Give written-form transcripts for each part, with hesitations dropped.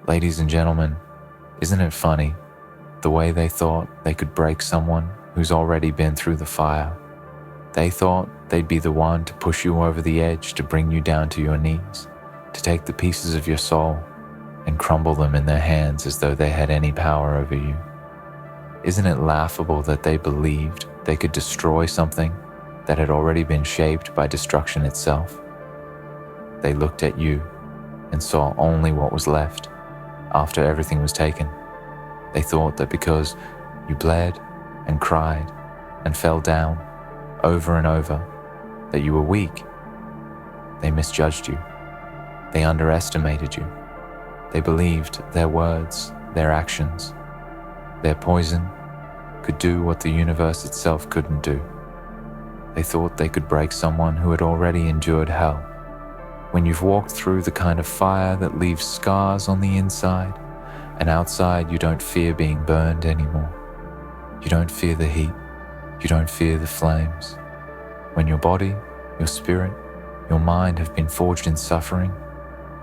Ladies and gentlemen, isn't it funny, the way they thought they could break someone who's already been through the fire? They thought they'd be the one to push you over the edge, to bring you down to your knees, to take the pieces of your soul and crumble them in their hands as though they had any power over you. Isn't it laughable that they believed they could destroy something that had already been shaped by destruction itself? They looked at you and saw only what was left after everything was taken. They thought that because you bled and cried and fell down over and over, that you were weak. They misjudged you. They underestimated you. They believed their words, their actions, their poison could do what the universe itself couldn't do. They thought they could break someone who had already endured hell. When you've walked through the kind of fire that leaves scars on the inside, and outside you don't fear being burned anymore. You don't fear the heat. You don't fear the flames. When your body, your spirit, your mind have been forged in suffering,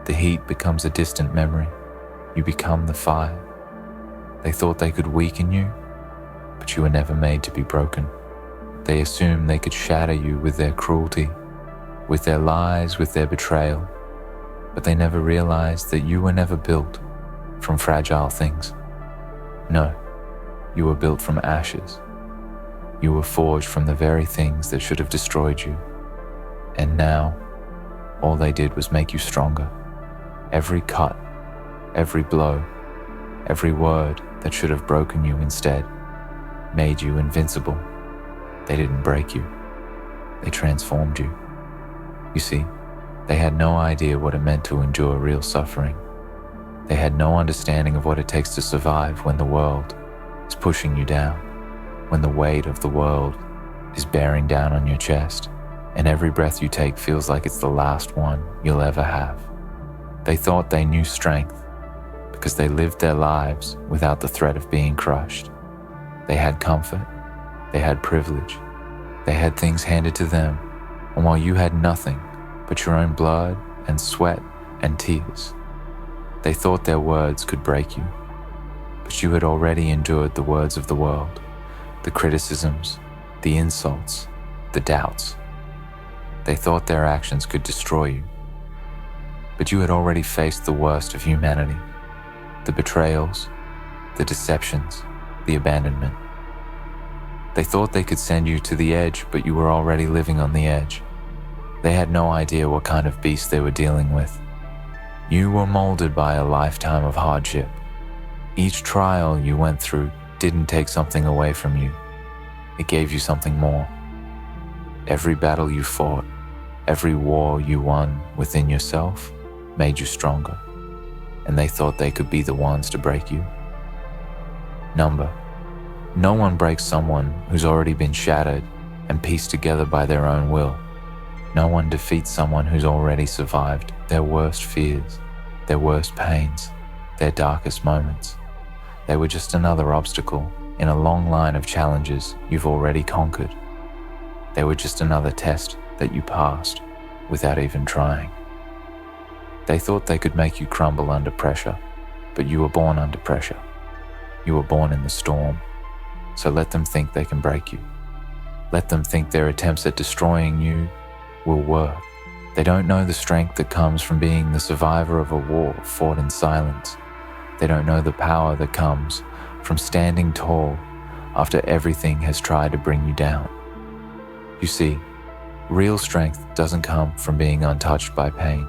the heat becomes a distant memory. You become the fire. They thought they could weaken you, but you were never made to be broken. They assumed they could shatter you with their cruelty, with their lies, with their betrayal, but they never realized that you were never built from fragile things. No, you were built from ashes. You were forged from the very things that should have destroyed you. And now, all they did was make you stronger. Every cut, every blow, every word that should have broken you instead made you invincible. They didn't break you. They transformed you. You see, they had no idea what it meant to endure real suffering. They had no understanding of what it takes to survive when the world is pushing you down, when the weight of the world is bearing down on your chest, and every breath you take feels like it's the last one you'll ever have. They thought they knew strength because they lived their lives without the threat of being crushed. They had comfort, they had privilege, they had things handed to them, and while you had nothing but your own blood and sweat and tears, they thought their words could break you. But you had already endured the words of the world, the criticisms, the insults, the doubts. They thought their actions could destroy you. But you had already faced the worst of humanity, the betrayals, the deceptions, the abandonment. They thought they could send you to the edge, but you were already living on the edge. They had no idea what kind of beast they were dealing with. You were molded by a lifetime of hardship. Each trial you went through didn't take something away from you. It gave you something more. Every battle you fought, every war you won within yourself made you stronger, and they thought they could be the ones to break you. No one breaks someone who's already been shattered and pieced together by their own will. No one defeats someone who's already survived their worst fears, their worst pains, their darkest moments. They were just another obstacle in a long line of challenges you've already conquered. They were just another test that you passed without even trying. They thought they could make you crumble under pressure, but you were born under pressure. You were born in the storm. So let them think they can break you. Let them think their attempts at destroying you will work. They don't know the strength that comes from being the survivor of a war fought in silence. They don't know the power that comes from standing tall after everything has tried to bring you down. You see, real strength doesn't come from being untouched by pain.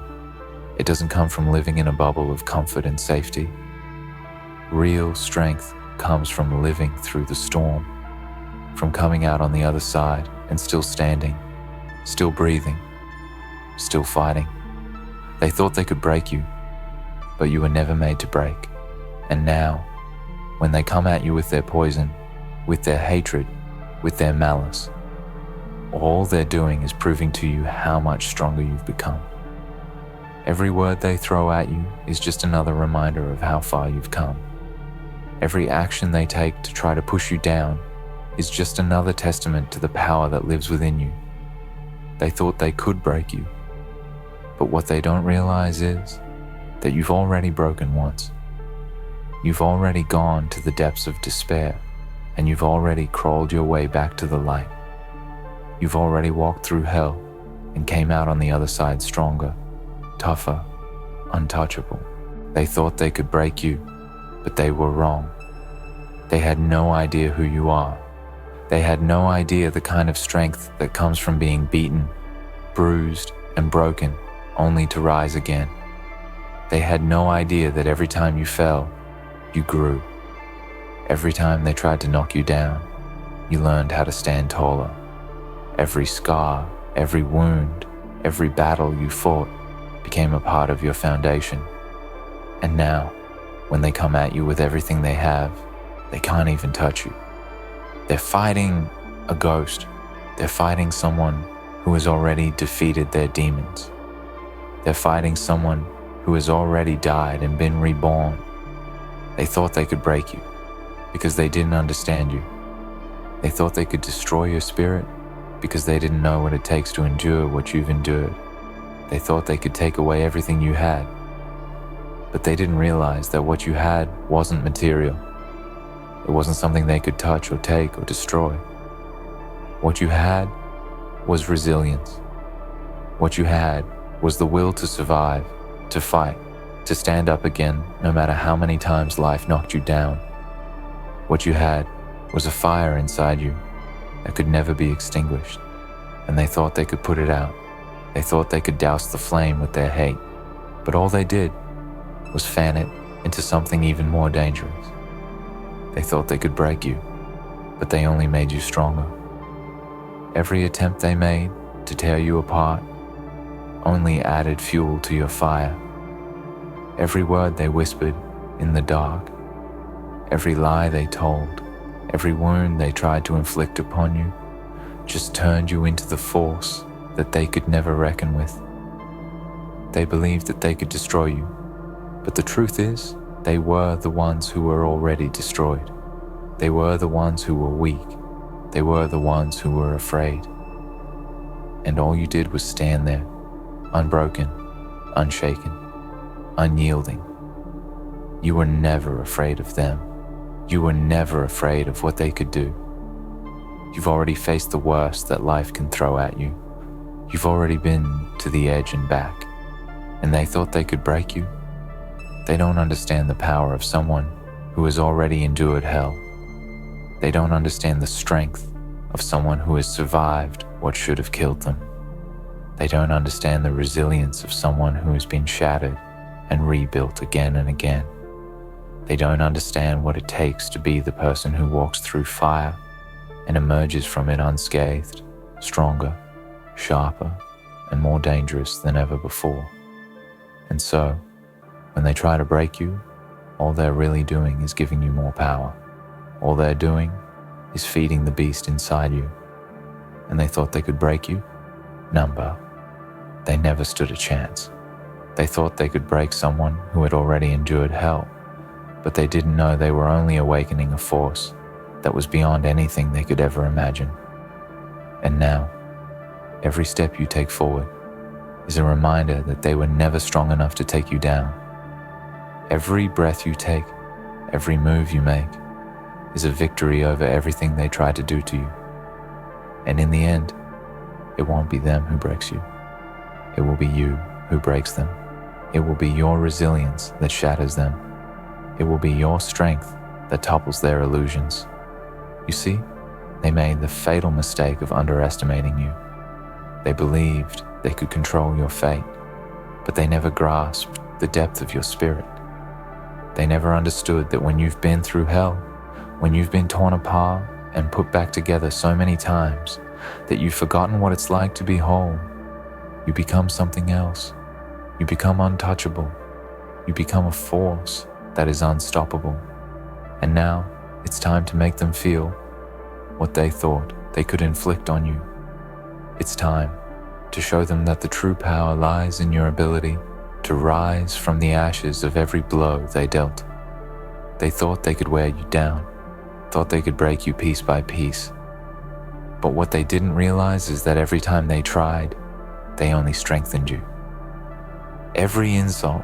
It doesn't come from living in a bubble of comfort and safety. Real strength comes from living through the storm, from coming out on the other side and still standing, still breathing, still fighting. They thought they could break you, but you were never made to break. And now, when they come at you with their poison, with their hatred, with their malice, all they're doing is proving to you how much stronger you've become. Every word they throw at you is just another reminder of how far you've come. Every action they take to try to push you down is just another testament to the power that lives within you. They thought they could break you, but what they don't realize is that you've already broken once. You've already gone to the depths of despair, and you've already crawled your way back to the light. You've already walked through hell and came out on the other side stronger, tougher, untouchable. They thought they could break you, but they were wrong. They had no idea who you are. They had no idea the kind of strength that comes from being beaten, bruised, and broken, only to rise again. They had no idea that every time you fell, you grew. Every time they tried to knock you down, you learned how to stand taller. Every scar, every wound, every battle you fought became a part of your foundation. And now, when they come at you with everything they have, they can't even touch you. They're fighting a ghost. They're fighting someone who has already defeated their demons. They're fighting someone who has already died and been reborn. They thought they could break you because they didn't understand you. They thought they could destroy your spirit because they didn't know what it takes to endure what you've endured. They thought they could take away everything you had, but they didn't realize that what you had wasn't material. It wasn't something they could touch or take or destroy. What you had was resilience. What you had was the will to survive, to fight, to stand up again no matter how many times life knocked you down. What you had was a fire inside you that could never be extinguished, and they thought they could put it out. They thought they could douse the flame with their hate, but all they did was fan it into something even more dangerous. They thought they could break you, but they only made you stronger. Every attempt they made to tear you apart only added fuel to your fire. Every word they whispered in the dark, every lie they told, every wound they tried to inflict upon you just turned you into the force that they could never reckon with. They believed that they could destroy you, but the truth is, they were the ones who were already destroyed. They were the ones who were weak. They were the ones who were afraid. And all you did was stand there, unbroken, unshaken, unyielding. You were never afraid of them. You were never afraid of what they could do. You've already faced the worst that life can throw at you. You've already been to the edge and back, and they thought they could break you. They don't understand the power of someone who has already endured hell. They don't understand the strength of someone who has survived what should have killed them. They don't understand the resilience of someone who has been shattered and rebuilt again and again. They don't understand what it takes to be the person who walks through fire and emerges from it unscathed, stronger, sharper, and more dangerous than ever before. And so, when they try to break you, all they're really doing is giving you more power. All they're doing is feeding the beast inside you. And they thought they could break you? Number. They never stood a chance. They thought they could break someone who had already endured hell, but they didn't know they were only awakening a force that was beyond anything they could ever imagine. And now, every step you take forward is a reminder that they were never strong enough to take you down. Every breath you take, every move you make, is a victory over everything they tried to do to you. And in the end, it won't be them who breaks you. It will be you who breaks them. It will be your resilience that shatters them. It will be your strength that topples their illusions. You see, they made the fatal mistake of underestimating you. They believed they could control your fate, but they never grasped the depth of your spirit. They never understood that when you've been through hell, when you've been torn apart and put back together so many times that you've forgotten what it's like to be whole, you become something else. You become untouchable. You become a force that is unstoppable. And now it's time to make them feel what they thought they could inflict on you. It's time to show them that the true power lies in your ability to rise from the ashes of every blow they dealt. They thought they could wear you down, thought they could break you piece by piece. But what they didn't realize is that every time they tried, they only strengthened you. Every insult,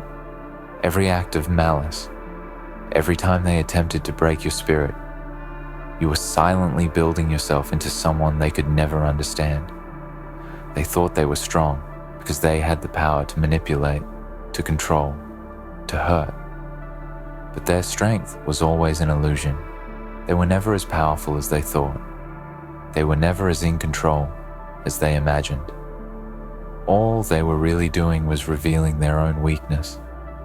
every act of malice, Every time they attempted to break your spirit, you were silently building yourself into someone they could never understand. They thought they were strong because they had the power to manipulate, to control, to hurt. But their strength was always an illusion. They were never as powerful as they thought. They were never as in control as they imagined. All they were really doing was revealing their own weakness,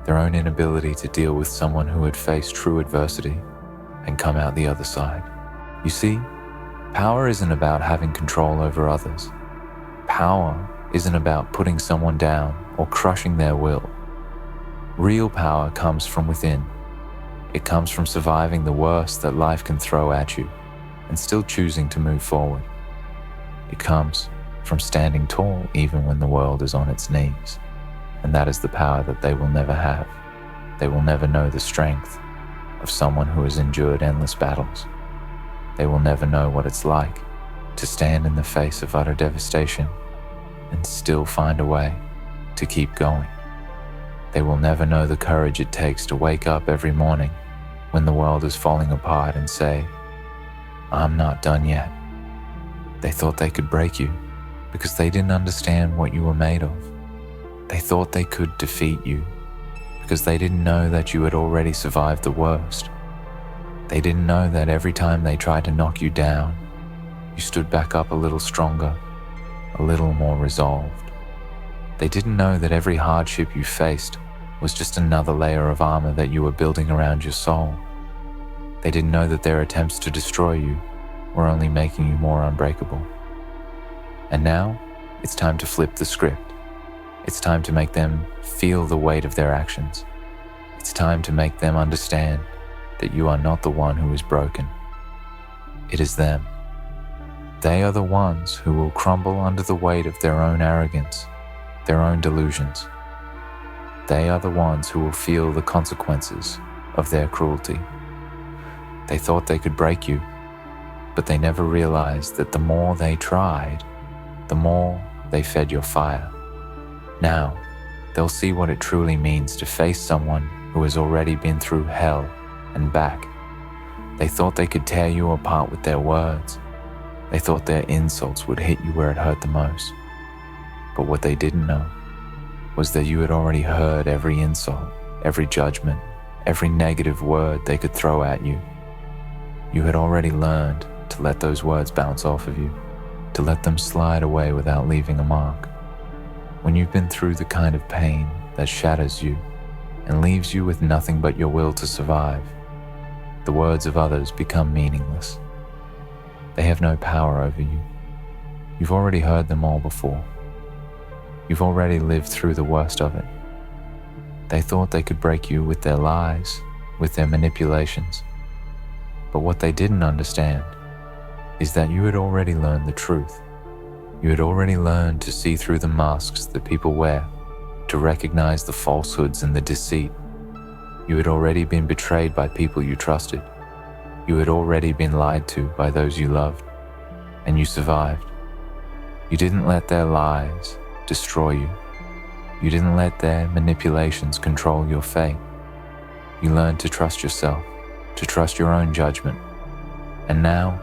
their own inability to deal with someone who had faced true adversity and come out the other side. You see, power isn't about having control over others. Power isn't about putting someone down or crushing their will. Real power comes from within. It comes from surviving the worst that life can throw at you and still choosing to move forward. It comes from standing tall even when the world is on its knees. And that is the power that they will never have. They will never know the strength of someone who has endured endless battles. They will never know what it's like to stand in the face of utter devastation and still find a way to keep going. They will never know the courage it takes to wake up every morning when the world is falling apart and say, "I'm not done yet." They thought they could break you because they didn't understand what you were made of. They thought they could defeat you because they didn't know that you had already survived the worst. They didn't know that every time they tried to knock you down, you stood back up a little stronger, a little more resolved. They didn't know that every hardship you faced was just another layer of armor that you were building around your soul. They didn't know that their attempts to destroy you were only making you more unbreakable. And now, it's time to flip the script. It's time to make them feel the weight of their actions. It's time to make them understand that you are not the one who is broken. It is them. They are the ones who will crumble under the weight of their own arrogance, their own delusions. They are the ones who will feel the consequences of their cruelty. They thought they could break you, but they never realized that the more they tried, the more they fed your fire. Now, they'll see what it truly means to face someone who has already been through hell and back. They thought they could tear you apart with their words. They thought their insults would hit you where it hurt the most. But what they didn't know was that you had already heard every insult, every judgment, every negative word they could throw at you. You had already learned to let those words bounce off of you, to let them slide away without leaving a mark. When you've been through the kind of pain that shatters you and leaves you with nothing but your will to survive, the words of others become meaningless. They have no power over you. You've already heard them all before. You've already lived through the worst of it. They thought they could break you with their lies, with their manipulations. But what they didn't understand is that you had already learned the truth. You had already learned to see through the masks that people wear, to recognize the falsehoods and the deceit. You had already been betrayed by people you trusted. You had already been lied to by those you loved, and you survived. You didn't let their lies destroy you. You didn't let their manipulations control your fate. You learned to trust yourself, to trust your own judgment. And now,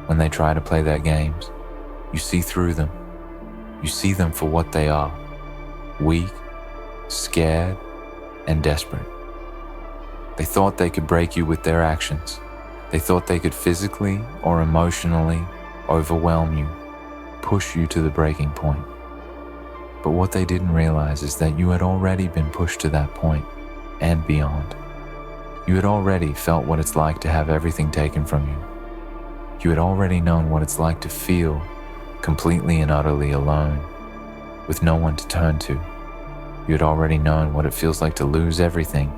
when they try to play their games, you see through them. You see them for what they are: weak, scared, and desperate. They thought they could break you with their actions. They thought they could physically or emotionally overwhelm you, push you to the breaking point. But what they didn't realize is that you had already been pushed to that point and beyond. You had already felt what it's like to have everything taken from you. You had already known what it's like to feel completely and utterly alone, with no one to turn to. You had already known what it feels like to lose everything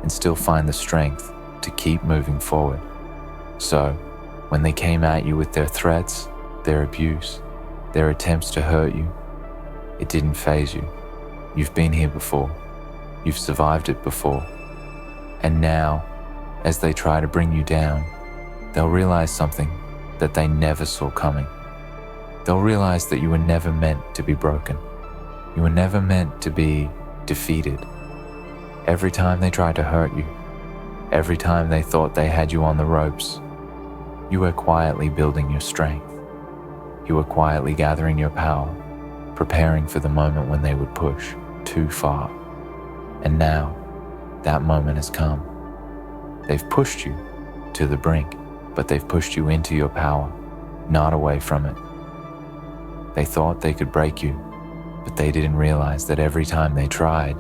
and still find the strength to keep moving forward. So, when they came at you with their threats, their abuse, their attempts to hurt you, it didn't faze you. You've been here before. You've survived it before. And now, as they try to bring you down, they'll realize something that they never saw coming. They'll realize that you were never meant to be broken. You were never meant to be defeated. Every time they try to hurt you, Every time they thought they had you on the ropes, you were quietly building your strength. You were quietly gathering your power, preparing for the moment when they would push too far. And now, that moment has come. They've pushed you to the brink, but they've pushed you into your power, not away from it. They thought they could break you, but they didn't realize that every time they tried,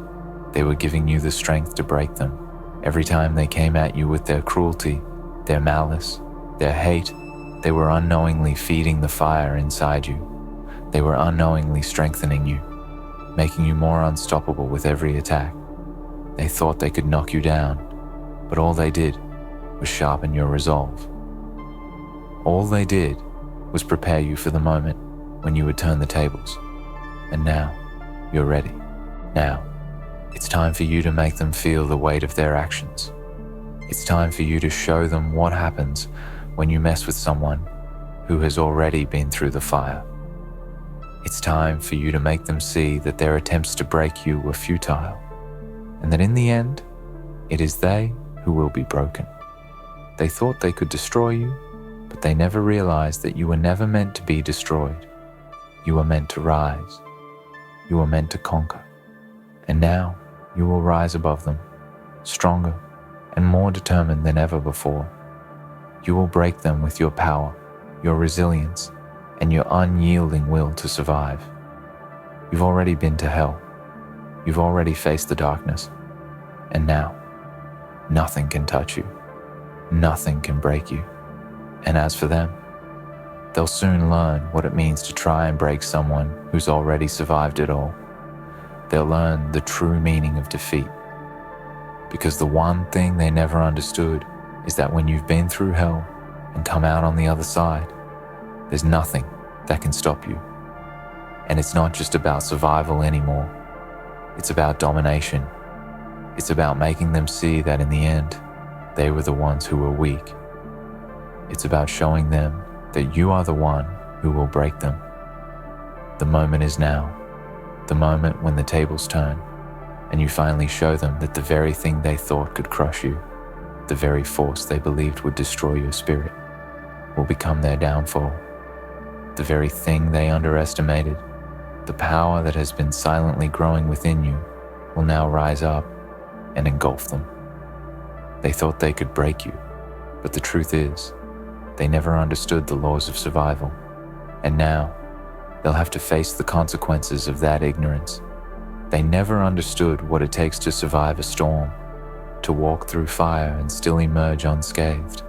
they were giving you the strength to break them. Every time they came at you with their cruelty, their malice, their hate, they were unknowingly feeding the fire inside you. They were unknowingly strengthening you, making you more unstoppable with every attack. They thought they could knock you down, but all they did was sharpen your resolve. All they did was prepare you for the moment when you would turn the tables. And now, you're ready. Now, it's time for you to make them feel the weight of their actions. It's time for you to show them what happens when you mess with someone who has already been through the fire. It's time for you to make them see that their attempts to break you were futile, and that in the end, it is they who will be broken. They thought they could destroy you, but they never realized that you were never meant to be destroyed. You were meant to rise. You were meant to conquer. And now you will rise above them, stronger and more determined than ever before. You will break them with your power, your resilience, and your unyielding will to survive. You've already been to hell. You've already faced the darkness. And now, nothing can touch you. Nothing can break you. And as for them, they'll soon learn what it means to try and break someone who's already survived it all. They'll learn the true meaning of defeat. Because the one thing they never understood is that when you've been through hell and come out on the other side, there's nothing that can stop you. And it's not just about survival anymore. It's about domination. It's about making them see that in the end, they were the ones who were weak. It's about showing them that you are the one who will break them. The moment is now. The moment when the tables turn and you finally show them that the very thing they thought could crush you, the very force they believed would destroy your spirit, will become their downfall. The very thing they underestimated, the power that has been silently growing within you, will now rise up and engulf them. They thought they could break you, but the truth is, they never understood the laws of survival, and now they'll have to face the consequences of that ignorance. They never understood what it takes to survive a storm, to walk through fire and still emerge unscathed,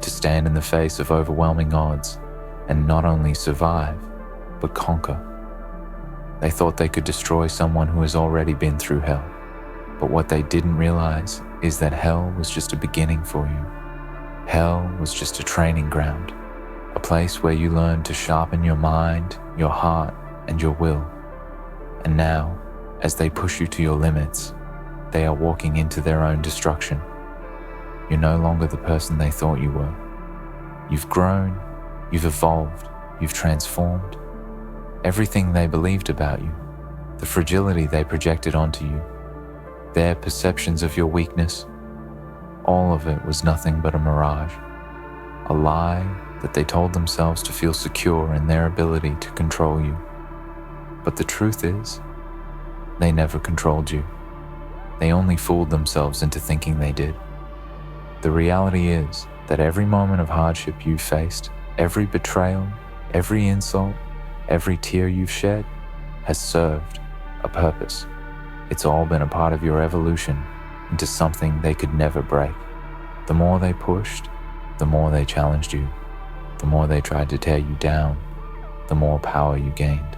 to stand in the face of overwhelming odds and not only survive, but conquer. They thought they could destroy someone who has already been through hell, but what they didn't realize is that hell was just a beginning for you. Hell was just a training ground, a place where you learn to sharpen your mind, your heart, and your will. And now, as they push you to your limits, they are walking into their own destruction. You're no longer the person they thought you were. You've grown, you've evolved, you've transformed. Everything they believed about you, the fragility they projected onto you, their perceptions of your weakness, all of it was nothing but a mirage, a lie that they told themselves to feel secure in their ability to control you. But the truth is, they never controlled you. They only fooled themselves into thinking they did. The reality is that every moment of hardship you've faced, every betrayal, every insult, every tear you've shed, has served a purpose. It's all been a part of your evolution into something they could never break. The more they pushed, the more they challenged you. The more they tried to tear you down, the more power you gained.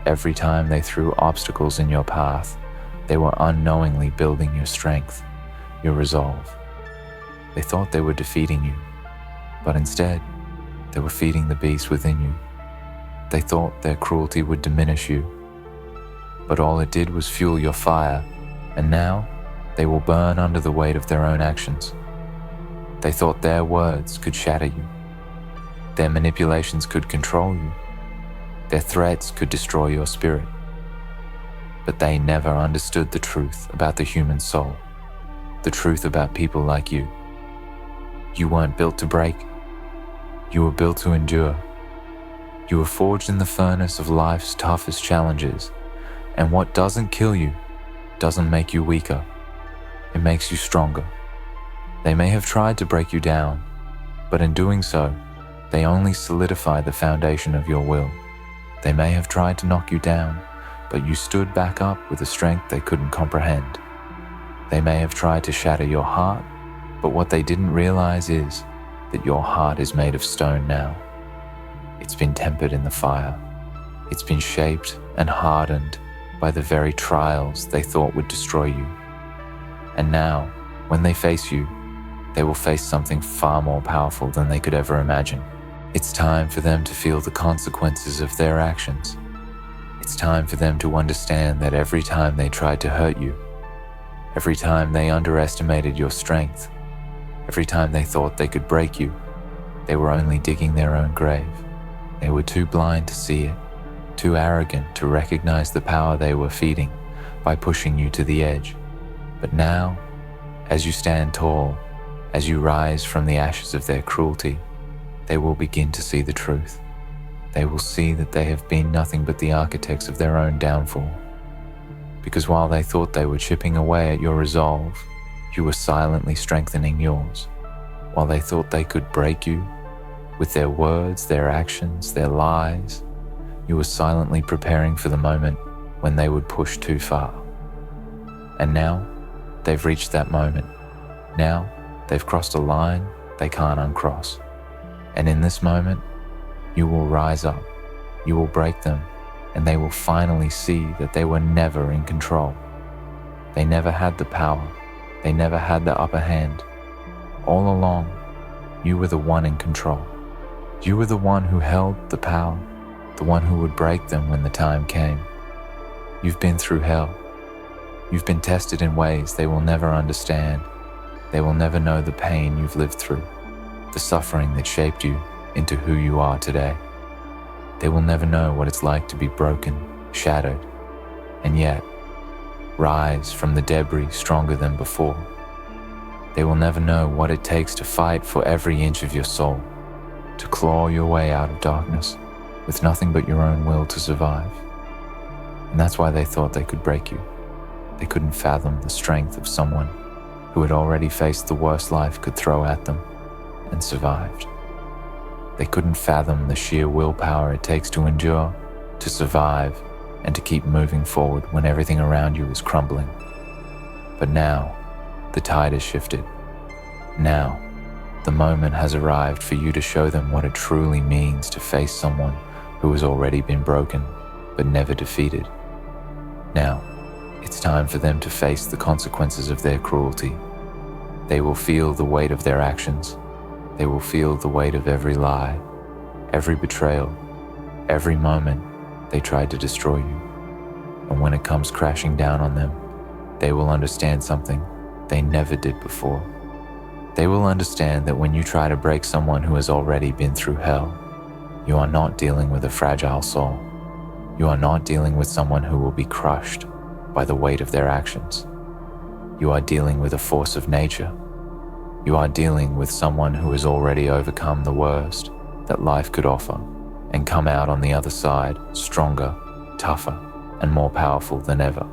Every time they threw obstacles in your path, they were unknowingly building your strength, your resolve. They thought they were defeating you, but instead, they were feeding the beast within you. They thought their cruelty would diminish you, but all it did was fuel your fire, and now they will burn under the weight of their own actions. They thought their words could shatter you. Their manipulations could control you. Their threats could destroy your spirit. But they never understood the truth about the human soul. the truth about people like you. You weren't built to break. You were built to endure. You were forged in the furnace of life's toughest challenges, and what doesn't kill you doesn't make you weaker. It makes you stronger. They may have tried to break you down, but in doing so, they only solidify the foundation of your will. They may have tried to knock you down, but you stood back up with a strength they couldn't comprehend. They may have tried to shatter your heart, but what they didn't realize is that your heart is made of stone now. It's been tempered in the fire. It's been shaped and hardened by the very trials they thought would destroy you. And now, when they face you, they will face something far more powerful than they could ever imagine. It's time for them to feel the consequences of their actions. It's time for them to understand that every time they tried to hurt you, every time they underestimated your strength, every time they thought they could break you, they were only digging their own grave. They were too blind to see it, too arrogant to recognize the power they were feeding by pushing you to the edge. But now, as you stand tall, as you rise from the ashes of their cruelty, they will begin to see the truth. They will see that they have been nothing but the architects of their own downfall. Because while they thought they were chipping away at your resolve, you were silently strengthening yours. While they thought they could break you, with their words, their actions, their lies, you were silently preparing for the moment when they would push too far. And now, they've reached that moment. Now, they've crossed a line they can't uncross. And in this moment, you will rise up, you will break them, and they will finally see that they were never in control. They never had the power. They never had the upper hand. All along, you were the one in control. You were the one who held the power, the one who would break them when the time came. You've been through hell. You've been tested in ways they will never understand. They will never know the pain you've lived through, the suffering that shaped you into who you are today. They will never know what it's like to be broken, shattered, and yet rise from the debris stronger than before. They will never know what it takes to fight for every inch of your soul, to claw your way out of darkness with nothing but your own will to survive. And that's why they thought they could break you. They couldn't fathom the strength of someone who had already faced the worst life could throw at them and survived. They couldn't fathom the sheer willpower it takes to endure, to survive, and to keep moving forward when everything around you is crumbling. But now, the tide has shifted. Now, the moment has arrived for you to show them what it truly means to face someone who has already been broken, but never defeated. Now, it's time for them to face the consequences of their cruelty. They will feel the weight of their actions. They will feel the weight of every lie, every betrayal, every moment they tried to destroy you. And when it comes crashing down on them, they will understand something they never did before. They will understand that when you try to break someone who has already been through hell, you are not dealing with a fragile soul. You are not dealing with someone who will be crushed by the weight of their actions. You are dealing with a force of nature. You are dealing with someone who has already overcome the worst that life could offer and come out on the other side stronger, tougher, and more powerful than ever.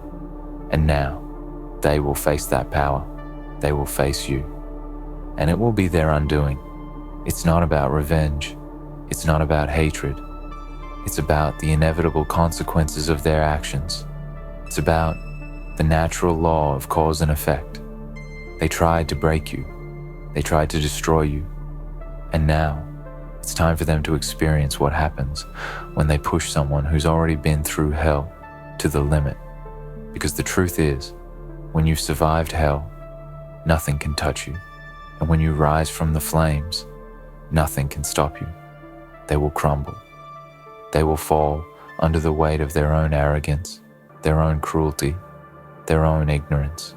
And now, they will face that power. They will face you. And it will be their undoing. It's not about revenge. It's not about hatred. It's about the inevitable consequences of their actions. It's about the natural law of cause and effect. They tried to break you. They tried to destroy you. And now, it's time for them to experience what happens when they push someone who's already been through hell to the limit. Because the truth is, when you've survived hell, nothing can touch you. And when you rise from the flames, nothing can stop you. They will crumble. They will fall under the weight of their own arrogance, their own cruelty, their own ignorance.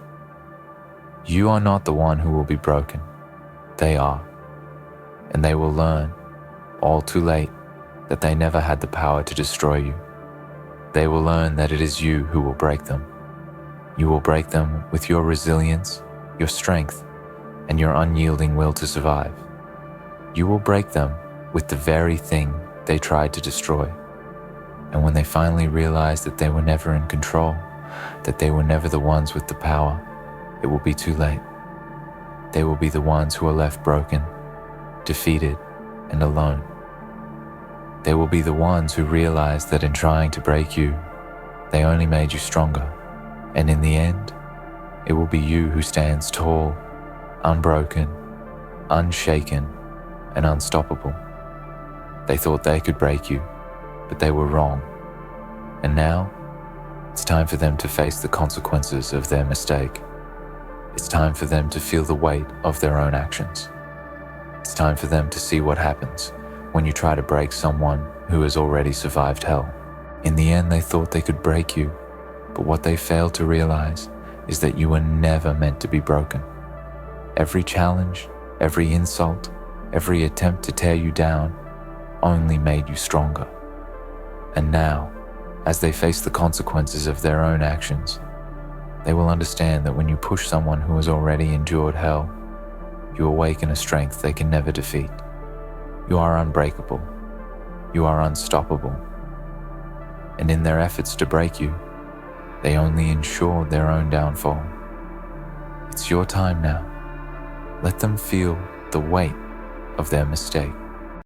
You are not the one who will be broken. They are. And they will learn, all too late, that they never had the power to destroy you. They will learn that it is you who will break them. You will break them with your resilience, your strength, and your unyielding will to survive. You will break them with the very thing they tried to destroy. And when they finally realize that they were never in control, that they were never the ones with the power, it will be too late. They will be the ones who are left broken, defeated, and alone. They will be the ones who realize that in trying to break you, they only made you stronger, and in the end, it will be you who stands tall, unbroken, unshaken, and unstoppable. They thought they could break you, but they were wrong. And now, it's time for them to face the consequences of their mistake. It's time for them to feel the weight of their own actions. It's time for them to see what happens when you try to break someone who has already survived hell. In the end, they thought they could break you, but what they failed to realize is that you were never meant to be broken. Every challenge, every insult, every attempt to tear you down only made you stronger. And now, as they face the consequences of their own actions, they will understand that when you push someone who has already endured hell, you awaken a strength they can never defeat. You are unbreakable. You are unstoppable. And in their efforts to break you, they only ensured their own downfall. It's your time now. Let them feel the weight of their mistake.